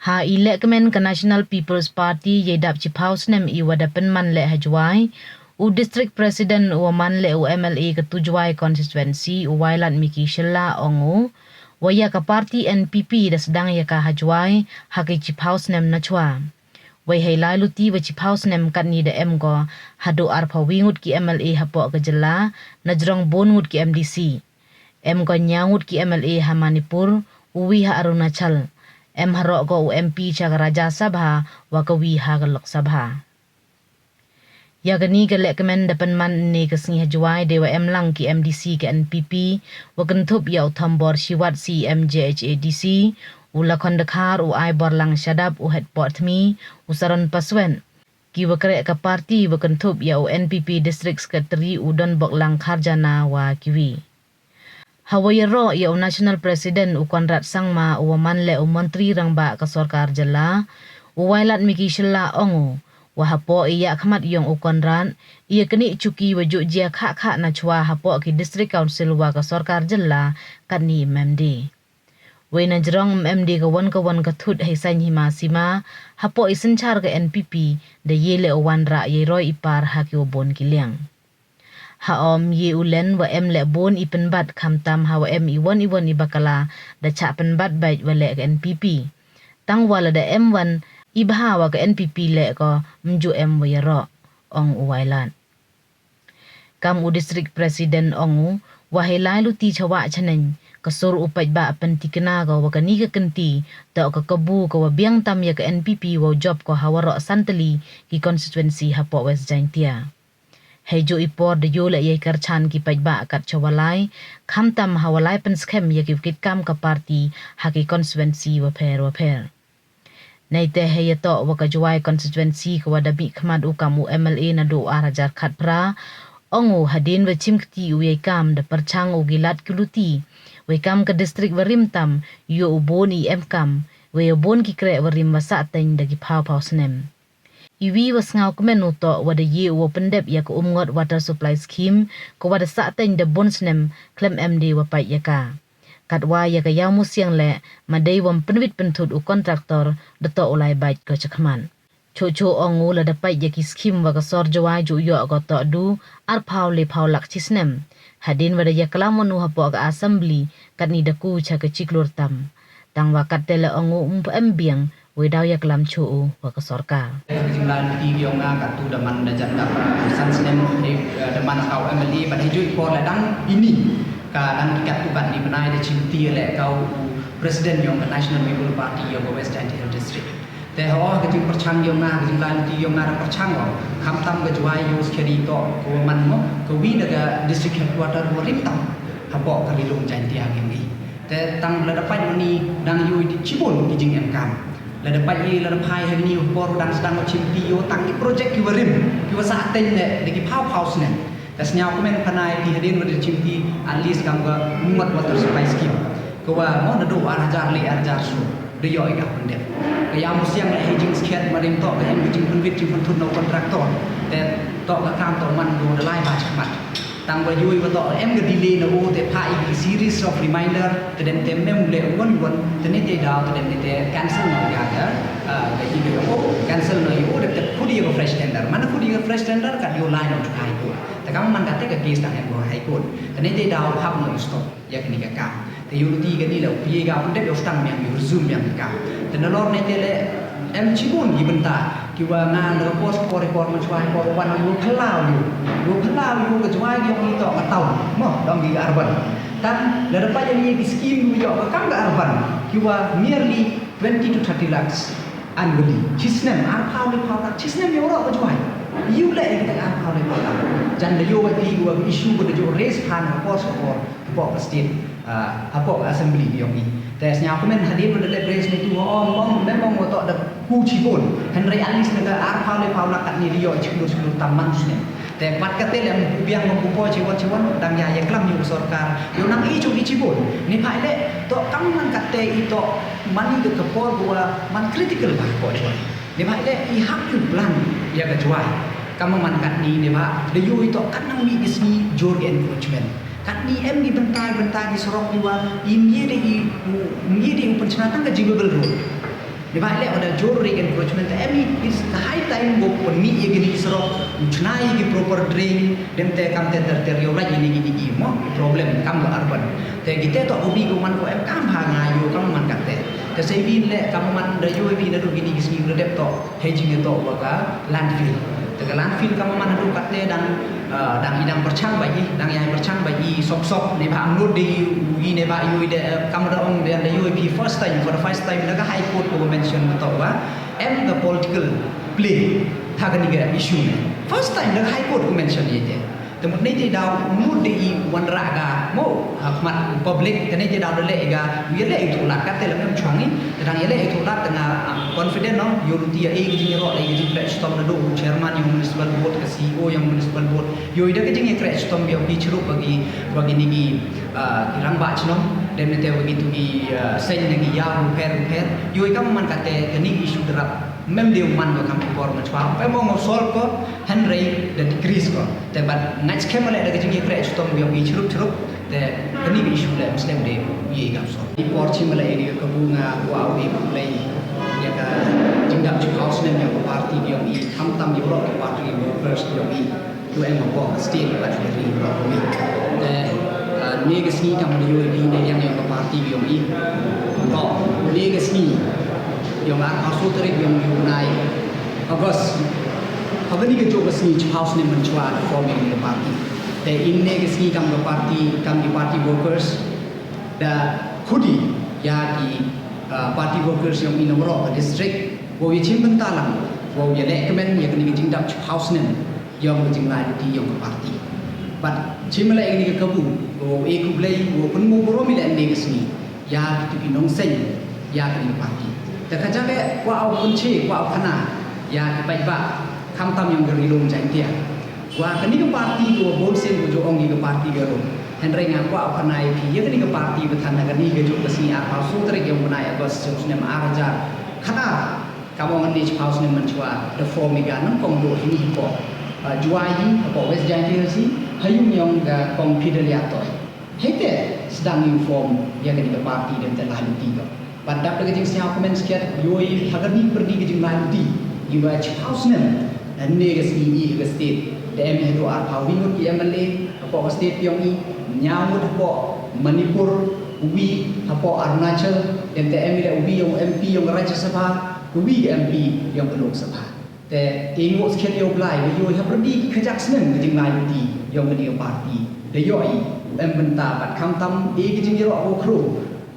Ha Electmen ke National People's Party ye dap chipaus nem I wadapen man le hajwai u district president u man le u MLA ke tujuai constituency u wailat Miki Shella ongu waya ka parti NPP da sedang ya ka hajwai haki chipaus nem na chwa wai hai lai luti wa chipaus nem kat ni da em go hadu arpa wingut ki MLA hapo ke jela najrong bongut ki MDC em go nyangut ki MLA ha Manipur uwi ha Arunachal em harok go MP cha Raja Sabha wa kawi ha Lok Sabha ya gani ke lekmen depan man ni ke sing hajwai dewa em lang ki MDC ke NPP wa kentup ya uthambor siwat CMJHADC ula kondakar u ai bor lang shadap u het potmi usaron paswen ki wa krek ke parti wa kentup ya u NPP district secretary u don bok lang kharjana wa kiwi Hawayero ya national president u Konrad Sangma u man le u menteri rang ba ka sarkar jela u wailat Miki Shella ongu wa hapo iya khmat yong u Konrad ia keni cuki wajuk jia kha na chwa hapo ki district council wa ka sarkar jela kani MMD we na jrong MMD ka wan ka thut hai san hima sima hapo isin char ka NPP de yele u wan ra ye roi ipar ha ki bon kiliang haom ye ulen wa em le bon ipen bat khamtam ha wa em iwan ibakala da cha pen bat bai wa le NPP tang wala da M1 ibha wa ka NPP le ko mju em wa yaro ong uwailan kam u district president ongu wa helai luti chawa chanen kasur upai ba pen tikna ga wa kani ka kenti ta ka kabu ka wa biang tam ya ka NPP wa job ko hawaro santali ki constituency hapo West Jaintia Hejo ipor de yola ye karchan ki pajba kat chawalai khamtam hawalai pen schem ye ki kam ka parti haki constituency wa pher naite he to wa ka juai constituency ko wadabi khmad ukamu MLA na do arajar khat pra ongu hadin wa chimkti u ye kam da perchang u gilat kuluti we kam ka district warimtam yo uboni kam we bon ki kre warim wasa ten da ki phau snem Iwi was ngau kemenu to wada ye wa pendep ya ko umngot water supply scheme ko wada sa ten de bonsnem klem MD wa pai ya ka katwa ya ka yaw musiang le madai wam penwit pentut u kontraktor de to ulai bait ko chakman chocho ongu la da pai ya ki scheme wa ka sor jwa ju yo ko to du ar phau le phau lak chisnem hadin wada ya kalamonu hapo ka assembly kat ni da ku cha ka chiklur tam tang wa katele ongu embiang Wedau ya kelam cuu wa ke sorkar. Jumlah di Gyeonga katu daman dajan dapat san senem daman kau MLA pada hijau ikor ladang ini kadang dikat bukan di benai de cinti le kau presiden yang National People Party yang West Jaintia district. Teh oh kejung perchang Gyeonga jumlah di Gyeonga perchang oh kamtam kejuai yus kiri to ko man mo ko wi daga district headquarter ko rimtam hapo kalilung Jaintia ngi. Teh tang ladapat ni dang yu di Cibun di jing MK. Lada pai lada pai hari ni upor dan sedang cimpi yo tangi projek ki warim ki wasa aten de ki pau ne tasnya aku men panai di hadin wada cimpi at least kam ga muat water supply scheme ko wa mo na do arajar le arajar su de yo ika pendek ka ya musiang le hejing skiat marim to ka em jing punwit jing puntun no kontraktor te to ka kam to man do de lai ba chmat tang ba yui wa to em ga delay na o te pai ki series of reminder te den tem nem le won te ne te daw te den te cancel no ya ga ka yi le o cancel no yo de te khudi ga fresh tender mana khudi ga fresh tender ka yo line of high court te kam man ka te ka case tang go high court te ne te daw phap no stop ya kini ka ka te yo ti ga ni le pi ga pun de yo stang yang yo resume yang ka te na lor ne te le em chibun gi benta ki wa nga le post ko report ma chwai ko wan yo phalau yo ga chwai gi ni to ka tau mo dong gi arban tan le dapat jadi ki scheme yo ka kam ga arban ki wa nearly 20 to 30 lakhs annually chisnem ar phau le phau tak chisnem yo ro ka chwai you le ki ar phau le phau tak jan de yo wa ti wa issue ko de yo raise phan ko ko state hapo assembly yo ni tesnya aku men hadir pada lepres ni tu om memang motor ada kuci pun Henry Alis negara arpau le pau lakat ni rio ciklu taman sini te pat kate le biang mempupo ciwon dang ya klam yu sarkar yo nang i chu ichi pun ni phai le to kam nang kate i to mani ke kepor gua man critical ba ko ni phai le i hak yu plan ya ka juai kam man kat ni ba de yu to kan nang mi bisni jor encouragement kat ni em di bentai di sorok ni wa imye de pencenatan ke jibable road Di balik ada jewelry encroachment, it's the high time go permit ye gini serok, chnai ye proper drain, dem te kam te deteriorate ini gini mo problem kam go urban. Te kita to ubi go man ko em kam hanga yo kam man katte. Te sei bin le kam man da yo bi na do gini gisni redep to hedging to waka landfill. Te landfill kam man do katte dan idang percang bagi dan yang percang bagi sok-sok ne ba amnur de ugi ne ba yu de kamera ong de UAP first time for the first time daga high court ko mention to ba the political play thagani ga issue ne first time daga high court ko mention ye je temut ne je daw nur de I wan raga mo khmat public ne je daw de le ga ye le itu lat kat te lam chang ni dang ye le itu lat tengah confident no yo lutia e gi ro le gi crash tom do chairman yang municipal board ke CEO yang municipal board yo ida ke jing crash tom bi bi chru bagi ni gi kirang ba chnom dem ne te bagi tu gi sen ne gi ya repair yo ikam man kate ni issue derap mem dia man ko kam por ma chwa pe mo sol ko henry the decrease ko te bat next kemale da ke jing crash tom bi chru te ni issue le muslim de ye gam so di por chimale area ko bunga wa wi play ya ka jingdap house nem yang party dia I tham tam yo ro party workers dia I tu em mo state but very ro mi te legacy tam dia I ne yang party dia I ro legacy yang asu tarik yang nai August Pagani ke job sini house nem mencuat forming the party te in legacy kam di party workers da khudi ya di party workers yang in nomor district wo ye chim bentalang wo ye le kemen ye kini jing dap house nem yang jing lai di yang party but chim le ini ke kabu wo e ku blai wo pun mo boro mi le legacy ya di pinong sen ya kini party te khaja ke wa au pun che wa au khana ya di bai ba kham tam yang geri lom jang dia wa kini ke party wo bon sen wo jo ong ni ke party ke ro Henry ngaku apa naik dia kan ke parti bertanda kan ni kejuk kesini apa sutri yang menaik agos seusnya araja kata kamu ngani house ni mencua the form iga nang kongdo ini ko juai apa west janji si hayung yang ga kompideliator hete sedang inform yang ke parti dan telah tiga pada kejing siapa komen sekian yoi agar ni pergi kejing lanti iwa house ni dan ni ke sini ke state dem itu apa wingut ki MLA apa state yang I nyamud po Manipur ubi po Arunachal MTM ile ubi yang MP yang Rajya Sabha ubi MP yang Lok Sabha te ingo sket yo blai yo ha perdi khajak seneng jing lai ti yang ke parti de yo I benta bat kham tam e jing ro ko khru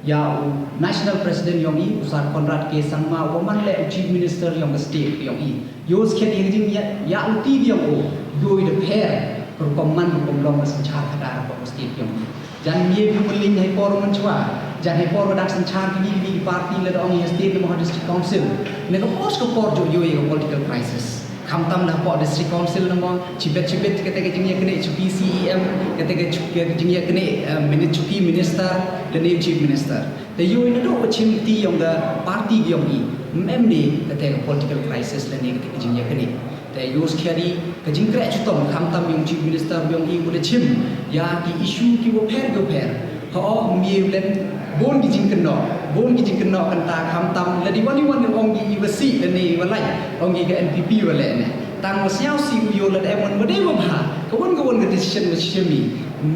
ya national president yang I Usar Konrad K Sangma woman le chief minister yang state yang I yo sket jing ya uti yang o yo de pair perkoman pemlong senchar kadar apa state yang jan ye bi meling hai por mencua jan hai por dak senchar di parti le ong state mo district council ne ko pos ko por jo yo political crisis kham tam na po district council namo chibet kete ke jingye kene PCEM kete ke jingye kene ministry minister dan chief minister the yo ina do chim ti yang da parti yang I memni kete political crisis dan ne kete jingye kene te yos khari ke jingkra chutom kham tam yung chief minister yung I bude chim ya ki issue ki wo pher ho mi len bon ki jingkno kan ta kham tam la di wani ong gi wasi le ni walai ong gi ke NPP wale ne tang mo siao si yo le emon bode wo ba kawon ke decision mo chimi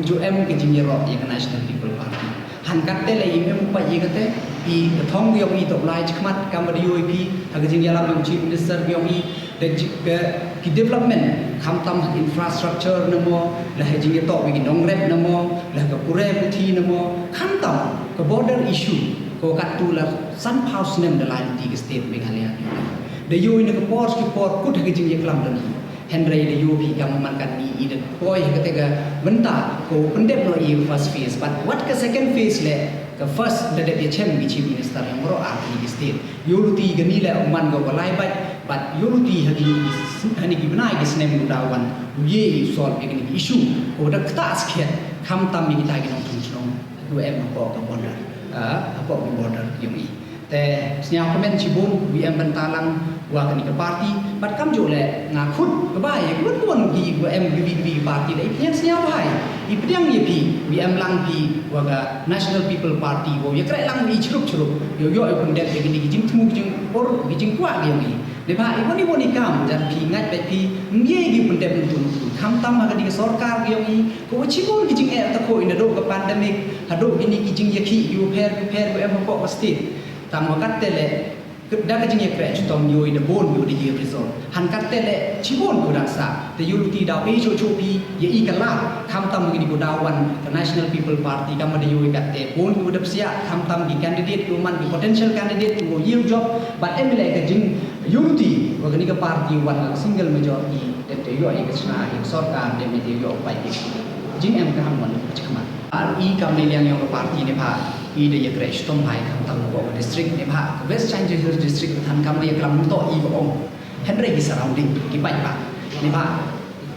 jo em ke jingye ro ya national people party han kat te le im pa ye kate I thong yo I to lai chmat kam ri UAP ha ke jingye lam yung chief minister yung I dan juga ki development kham tam infrastructure namo lah jing to wi nong rep namo lah ka pure puthi namo kham tam ka border issue ko katu la san house nem de line ti state Meghalaya de yo in ka port ki port kut ha jing ye klam dan Henry de yo bi kam man kan ni ide poi ka te ga benta ko pendep no I first phase but what ka second phase le ka first de de chem bi chief minister yang ro a ti state yo luti ga ni la man go lai but unity hani gibnai gisnem udawan ye solve ini issue ko da task ya kam tam mi kita ginong tunjong do em ko ka border apa border yung I แต่เสียงคอมเมนต์ชิบุน VM บรรทาลังว่ากันอีกปาร์ตี้บัดคำโจแหละงาคุดก็บ่ายก็วนกี VM VVV ปาร์ตี้ได้เพียงเสียบ่ายอีเพียงยี่พี VM ลังพีว่ากัน National People Party ว่าอย่าใครลังอีชุรุกโยโย่ไอ้คนเด็กอย่างนี้จิงทุ่งจิงปอร์จิงกว่าเดียวนี้ในภาคอีวันนี้วันนี้กามจันพีงัดไปพีเงี้ยกี่คนเด็กตุนคำตั้มมากันดีกับสรการเดียวนี้ก็ว่าชิบุนจิงตะโกอินโดกับ pandemic ฮัดโดiniจิงยาขี้อยู่เพรVMพอปสติtang makattele daga jinge kre chutom yoi de bon yu de ye resort han kattele chibon ko daksa te yu ti da pe cho pi ye ikala kham tam gi ko dawan the National People Party kam de yoi katte bon yu de sia kham tam gi candidate yu man gi potential candidate ko yield job but emile ga jing unity wa ga ni ka party wan single majority de te yu ai ka chna hi sarkar de me te yu pai ki jing em ka ham wan chikma al i kam le yang yo ka party ne pha i de ye kre chutom bai kham tam ko district ne pha West Changi Hills district than kam ye klam to i ko ong henry gi surrounding ki pai ba ne pha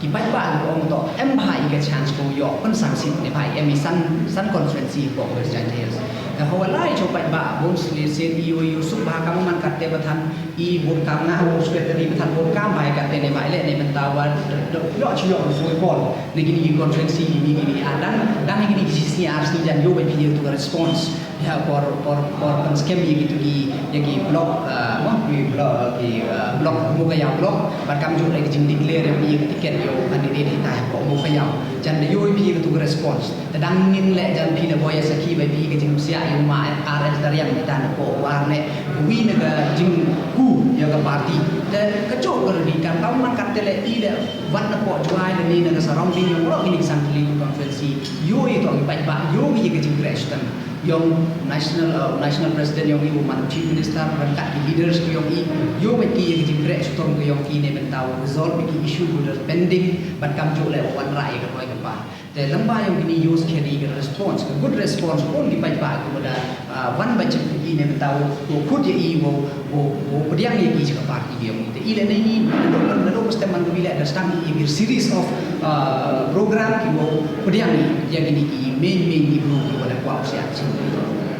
ki pai ba ko ong to em bai ga chance ko yo kon sang sin ne bai em san conference ko West Changi Hills ka ho lai cho pai ba bon sli sen i yu su ba kam man kat te bathan i bon kam na ho secretary bathan bon kam bai kat te ne bai le ne benta wa yo chi yo so ko ne gi ni conference ni gi dan gi ni si ars ni jan yo bai pi to response ya por skema gitu di yang blok blok muka yang blok barkam juga lagi jing declare yang tiket yo candidate kita kok muka yang jan de yo pi gitu response tadang nin le jan pi na boya saki bai pi ke jing sia yo ma RL tarian kita ko warne wi naga jing ku ya ka party dan kecok berdikan tahu man katele ile wan ko juai de ni naga surrounding yo lo ini sangkli konferensi yo itu bai ba yo gi ke jing crash tan yang national president yang ibu man chief minister berkat leaders yang yo bagi yang jingkre sutom yang kini mentau resolve bagi issue border pending ban kam jo le wan rai ke koi pa te lamba yang kini use kini ke response ke good response pun di pai pa kepada wan baca kini mentau ko khud ye i wo pediang ye ki ke parti yang itu ile ni lalu mesti man bila ada stang i series of program ki wo pediang yang ini ki main ni group kepada kuasa